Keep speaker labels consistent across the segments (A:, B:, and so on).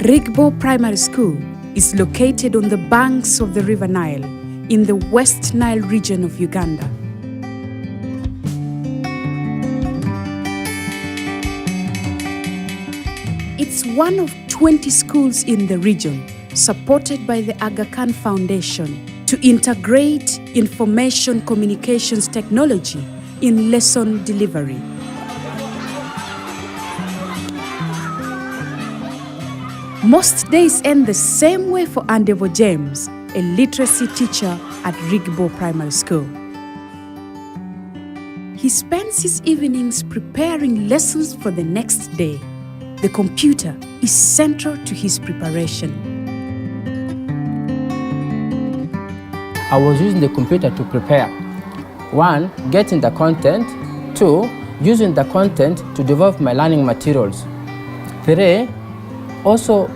A: Rigbo Primary School is located on the banks of the River Nile in the West Nile region of Uganda. It's one of 20 schools in the region supported by the Aga Khan Foundation to integrate information communications technology in lesson delivery. Most days end the same way for Andebo James, a literacy teacher at Rigbo Primary School. He spends his evenings preparing lessons for the next day. The computer is central to his preparation.
B: I was using the computer to prepare. 1, getting the content. 2, using the content to develop my learning materials. 3, also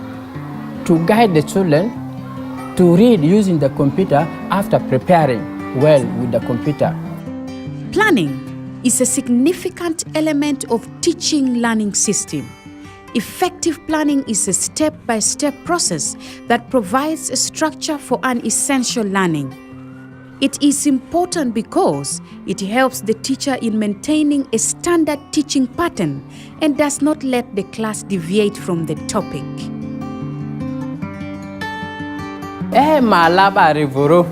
B: to guide the children to read using the computer after preparing well with the computer.
A: Planning is a significant element of teaching learning system. Effective planning is a step-by-step process that provides a structure for an essential learning. It is important because it helps the teacher in maintaining a standard teaching pattern and does not let the class deviate from the topic.
B: Malaba rivuru.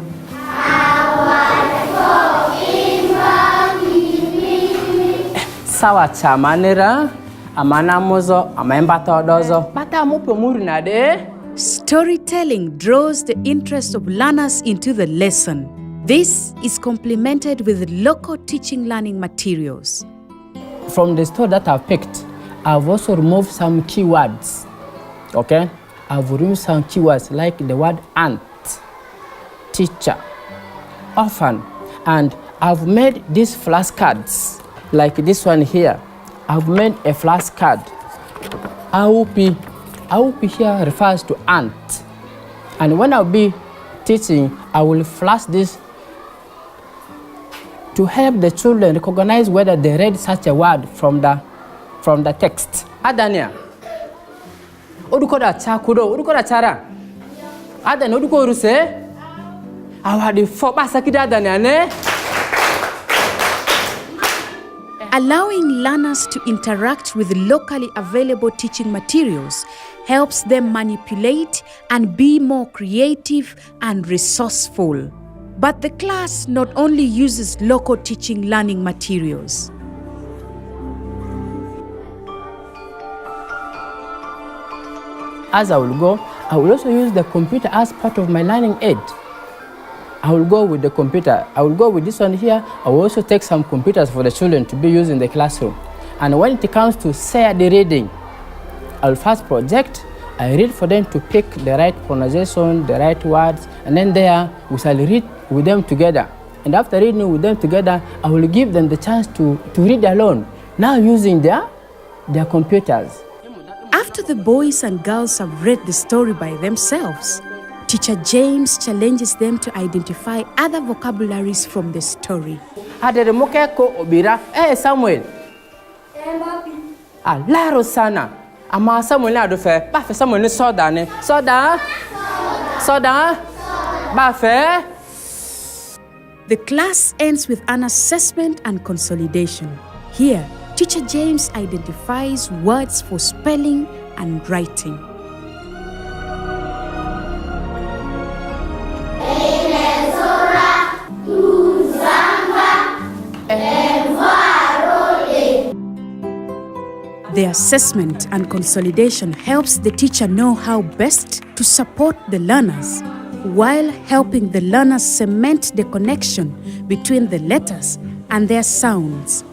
B: Sawa chamanera, amana mozo, amembata odozo. Bata mupo muri na de.
A: Storytelling draws the interest of learners into the lesson. This is complemented with local teaching learning materials.
B: From the story that I've picked, I've also removed some keywords. Okay? I've removed some keywords like the word aunt, teacher, orphan, and I've made these flashcards like this one here. I've made a flashcard. AUP here refers to aunt. And when I'll be teaching, I will flash this to help the children recognize whether they read such a word from the text. Adania. Odukoda chakudo, odukoda chara. Adan oduko ruse. Awadi foba sakida adania ne.
A: Allowing learners to interact with locally available teaching materials helps them manipulate and be more creative and resourceful. But the class not only uses local teaching learning materials.
B: As I will go, I will also use the computer as part of my learning aid. I will go with the computer. I will go with this one here. I will also take some computers for the children to be used in the classroom. And when it comes to say the reading, I will first project. I read for them to pick the right pronunciation, the right words, and then there we shall read with them together. And after reading with them together, I will give them the chance to read alone, now using their computers.
A: After the boys and girls have read the story by themselves, Teacher James challenges them to identify other vocabularies from the story.
B: Samuel. Laro sana. Ama Samuel na do fe. Ba fe Samuel ni soda ne. Soda. Ba fe.
A: The class ends with an assessment and consolidation. Here, Teacher James identifies words for spelling and writing. The assessment and consolidation helps the teacher know how best to support the learners, while helping the learners cement the connection between the letters and their sounds.